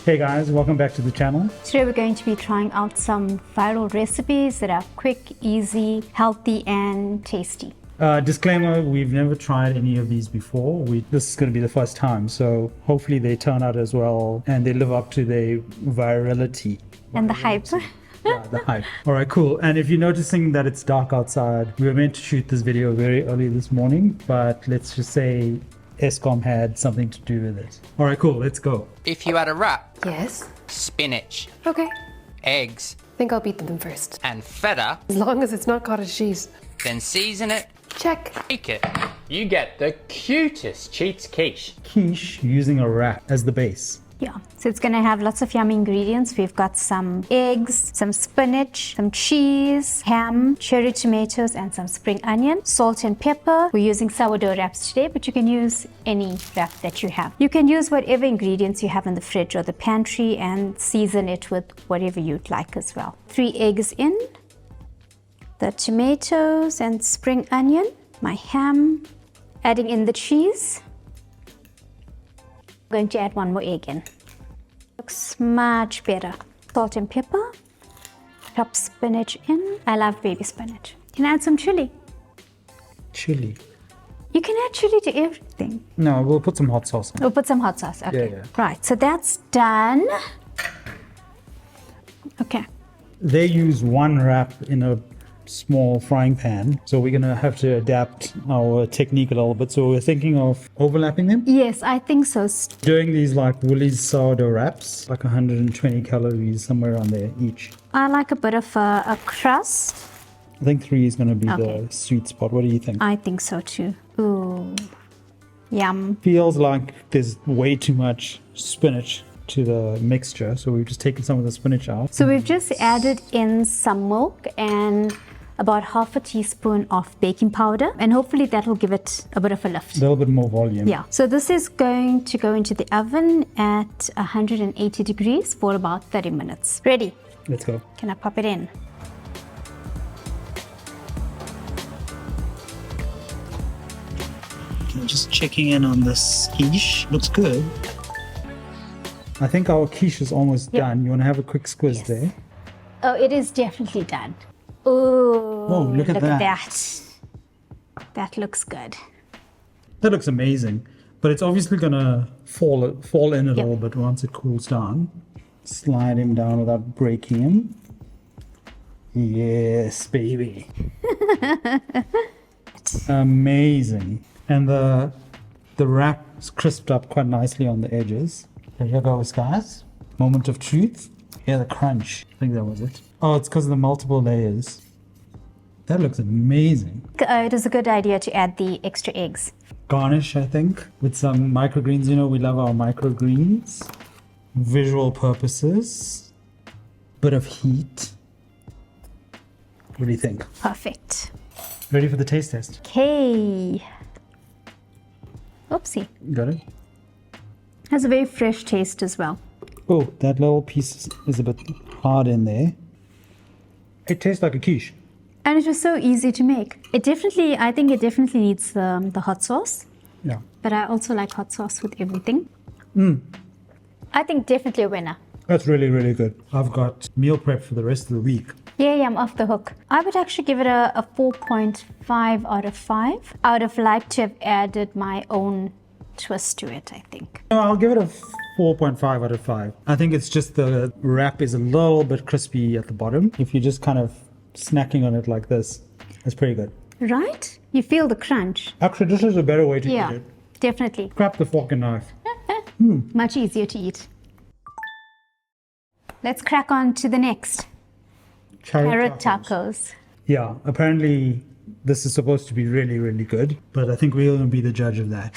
Hey guys, welcome back to the channel. Today we're going to be trying out some viral recipes that are quick, easy, healthy and tasty. Disclaimer, we've never tried any of these before. This is going to be the first time, so hopefully they turn out as well and they live up to their virality. And the hype. Yeah, the hype. All right, cool. And if you're noticing that it's dark outside, we were meant to shoot this video very early this morning, but let's just say Eskom had something to do with it. All right, cool. Let's go. If you had a wrap, Yes. spinach, Okay. eggs, Think I'll beat them first. and feta, As long as it's not cottage cheese. then season it, Check. bake it. You get the cutest cheats quiche. Quiche using a wrap as the base. Yeah, so it's going to have lots of yummy ingredients. We've got some eggs, some spinach, some cheese, ham, cherry tomatoes, and some spring onion, salt and pepper. We're using sourdough wraps today, but you can use any wrap that you have. You can use whatever ingredients you have in the fridge or the pantry and season it with whatever you'd like as well. 3 eggs in, the tomatoes and spring onion, my ham, adding in the cheese. Going to add 1 more egg in. Looks much better. Salt and pepper. Chop spinach in. I love baby spinach. Can add some chili. Chili. You can add chili to everything. No, we'll put some hot sauce in. We'll put some hot sauce. Okay. Yeah. Right, so that's done. Okay. They use one wrap in a small frying pan, so we're gonna have to adapt our technique a little bit. So we're thinking of overlapping them, Yes, I think so. doing these like Woolies sourdough wraps, like 120 calories somewhere on there each. I like a bit of a crust. I think 3 is gonna be Okay. the sweet spot. What do you think? I think so too. Ooh, yum. Feels like there's way too much spinach to the mixture, so we've just taken some of the spinach out. So we've just added in some milk and about half a teaspoon of baking powder, and hopefully that will give it a bit of a lift. A little bit more volume. Yeah, so this is going to go into the oven at 180 degrees for about 30 minutes. Ready? Let's go. Can I pop it in? Just checking in on this quiche. Looks good. I think our quiche is almost Yep. done. You want to have a quick squiz Yes. there? Oh, it is definitely done. Oh, look at that. that. That looks good. That looks amazing, but it's obviously gonna fall in a Yep. little bit once it cools down. Slide him down without breaking him. Yes, baby. Amazing. And the wrap's crisped up quite nicely on the edges. Here goes, guys. Moment of truth. Hear the crunch. I think that was it. Oh, it's because of the multiple layers. That looks amazing. It is a good idea to add the extra eggs. Garnish, I think, with some microgreens. You know, we love our microgreens. Visual purposes. Bit of heat. What do you think? Perfect. Ready for the taste test? Okay. Oopsie. Got it? Has a very fresh taste as well. Oh, that little piece is a bit hard in there. It tastes like a quiche. And it was so easy to make. I think it definitely needs the hot sauce. Yeah. But I also like hot sauce with everything. I think definitely a winner. That's really, really good. I've got meal prep for the rest of the week. Yeah, I'm off the hook. I would actually give it a 4.5 out of 5. I would have liked to have added my own twist to it, I think. No, I'll give it a 4.5 out of 5. I think it's just the wrap is a little bit crispy at the bottom. If you're just kind of snacking on it like this, it's pretty good. Right? You feel the crunch. Actually, this is a better way to Yeah, eat it. definitely. Grab the fork and knife. Much easier to eat. Let's crack on to the next. Carrot tacos. Yeah, apparently this is supposed to be really, really good, but I think we're going to be the judge of that.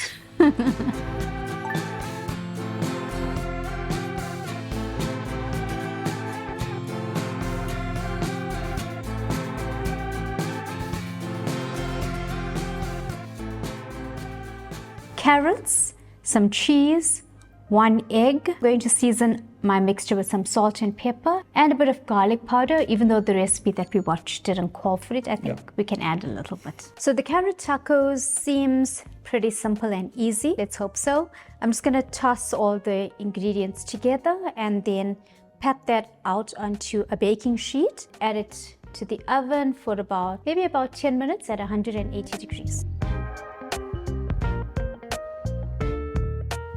Carrots, some cheese, 1 egg. I'm going to season my mixture with some salt and pepper and a bit of garlic powder. Even though the recipe that we watched didn't call for it, I think we can add a little bit. So the carrot tacos seems pretty simple and easy. Let's hope so. I'm just gonna toss all the ingredients together and then pat that out onto a baking sheet. Add it to the oven for maybe about 10 minutes at 180 degrees.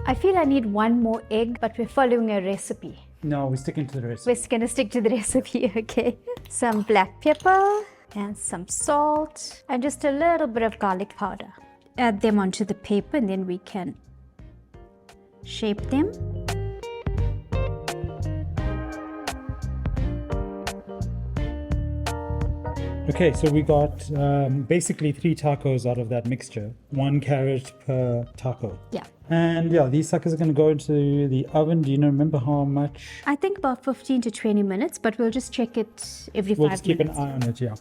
I feel I need 1 more egg, but we're following a recipe. No, we're sticking to the recipe. We're gonna stick to the recipe, okay? Some black pepper and some salt and just a little bit of garlic powder. Add them onto the paper and then we can shape them. Okay, so we got basically 3 tacos out of that mixture. 1 carrot per taco. Yeah. And yeah, these suckers are going to go into the oven. Do you remember how much? I think about 15 to 20 minutes, but we'll just check it every 5 minutes. We'll just keep an eye on it, yeah.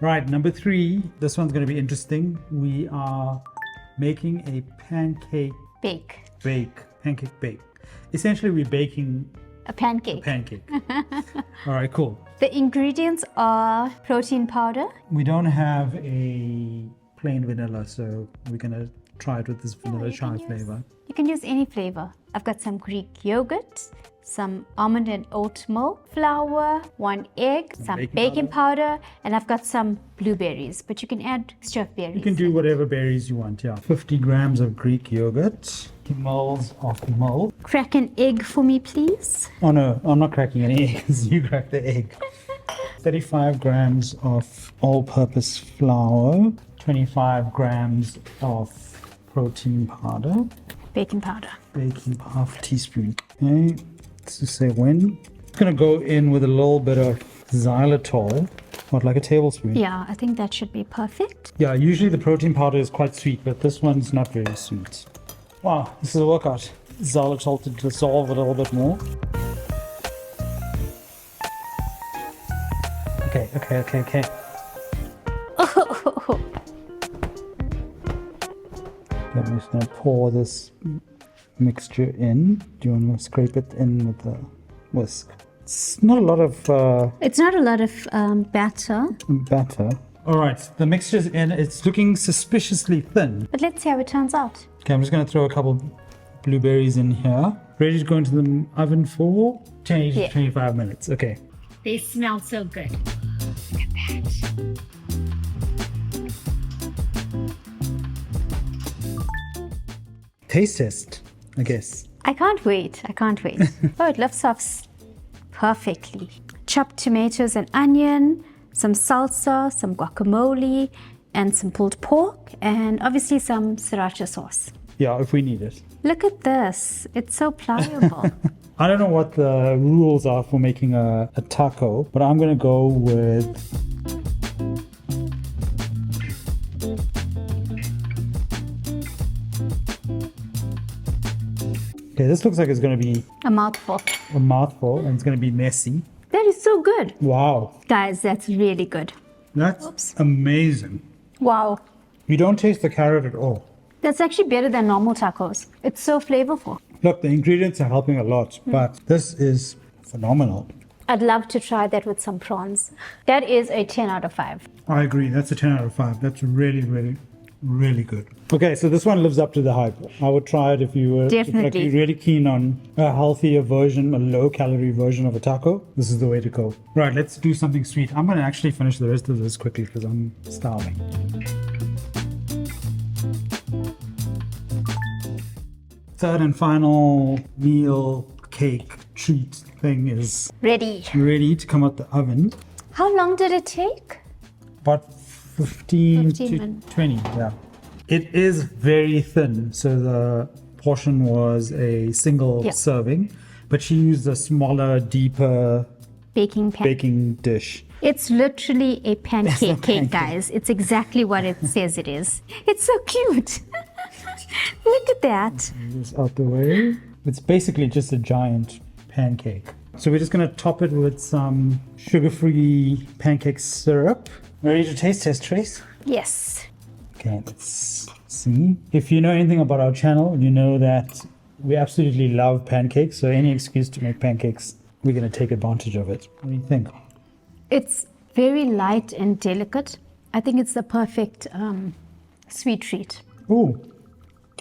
Right, number 3. This one's going to be interesting. We are making a pancake bake. Pancake bake. Essentially, we're baking a pancake. All right, cool. The ingredients are protein powder. We don't have a plain vanilla, so we're going to try it with this vanilla chai flavor. You can use any flavor. I've got some Greek yogurt, some almond and oat milk, flour, 1 egg, some baking powder, and I've got some blueberries, but you can add stuffed berries. You can do whatever berries you want, yeah. 50 grams of Greek yogurt, 50 mils of milk. Crack an egg for me, please. Oh no, I'm not cracking any eggs. You crack the egg. 35 grams of all-purpose flour, 25 grams of protein powder. Baking powder. Baking half teaspoon. Okay, let's just say when. It's gonna go in with a little bit of xylitol, what, like a tablespoon? Yeah, I think that should be perfect. Yeah, usually the protein powder is quite sweet, but this one's not very sweet. Wow, this is a workout. Xylitol to dissolve a little bit more. Okay. Oh, I'm just gonna pour this mixture in. Do you want to scrape it in with the whisk? It's not a lot of it's not a lot of batter. All right, the mixture's in. It's looking suspiciously thin. But let's see how it turns out. Okay, I'm just gonna throw a couple blueberries in here. Ready to go into the oven for 20 to 25 minutes. Okay. They smell so good. Look at that. Taste test, I guess. I can't wait. Oh, it lifts off perfectly. Chopped tomatoes and onion, some salsa, some guacamole, and some pulled pork, and obviously some sriracha sauce. Yeah, if we need it. Look at this. It's so pliable. I don't know what the rules are for making a taco, but I'm going to go with... Okay, this looks like it's going to be A mouthful. and it's going to be messy. That is so good. Wow. Guys, that's really good. That's amazing. Wow. You don't taste the carrot at all. That's actually better than normal tacos. It's so flavorful. Look, the ingredients are helping a lot, but this is phenomenal. I'd love to try that with some prawns. That is a 10 out of 5. I agree. That's a 10 out of 5. That's really, really, really good. Okay, so this one lives up to the hype. I would try it if you were Definitely. really keen on a healthier version, a low-calorie version of a taco. This is the way to go. Right, let's do something sweet. I'm going to actually finish the rest of this quickly because I'm starving. Third and final meal, cake, treat thing is Ready. ready to come out the oven. How long did it take? About 15 15 to minutes. 20, yeah. It is very thin, so the portion was a single serving, but she used a smaller, deeper Baking pan. baking dish. It's literally a pancake pancake. cake, guys. It's exactly what it says it is. It's so cute. Look at that. This out the way. It's basically just a giant pancake. So we're just going to top it with some sugar-free pancake syrup. Ready to taste test, Trace? Yes. Okay, let's see. If you know anything about our channel, you know that we absolutely love pancakes. So any excuse to make pancakes, we're going to take advantage of it. What do you think? It's very light and delicate. I think it's the perfect sweet treat. Ooh,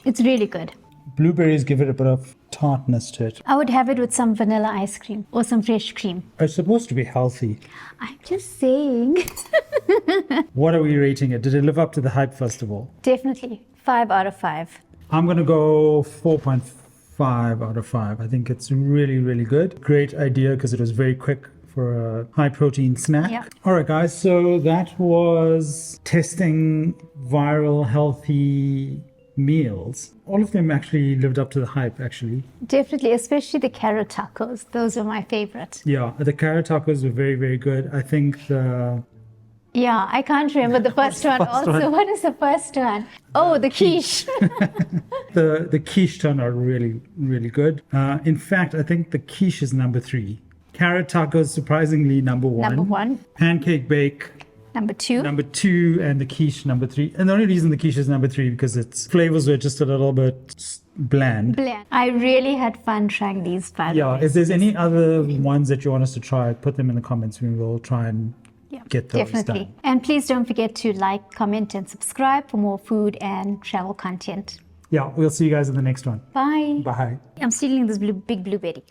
It's really good. blueberries give it a bit of tartness to it. I would have it with some vanilla ice cream or some fresh cream. It's supposed to be healthy. I'm just saying. What are we rating it? Did it live up to the hype, first of all? Definitely 5 out of 5. I'm going to go 4.5 out of 5. I think it's really, really good. Great idea because it was very quick for a high protein snack. Yeah. All right, guys. So that was testing viral healthy meals. All of them actually lived up to the hype, actually. Definitely, especially the carrot tacos. Those are my favorite. Yeah, the carrot tacos were very, very good. I think Yeah, I can't remember the first one also. one? What is the first one? Oh, the quiche. the quiche turned out really, really good. In fact, I think the quiche is number 3. Carrot tacos, surprisingly, number 1. Number 1. Pancake bake, Number 2. number 2, and the quiche, number 3. And the only reason the quiche is number 3 because its flavors were just a little bit bland. Bland. I really had fun trying these, by the Yeah, way. if there's any other ones that you want us to try, put them in the comments. We will try and Yeah, get those definitely. done. And please don't forget to like, comment, and subscribe for more food and travel content. Yeah, we'll see you guys in the next one. Bye. Bye. I'm stealing this big blueberry.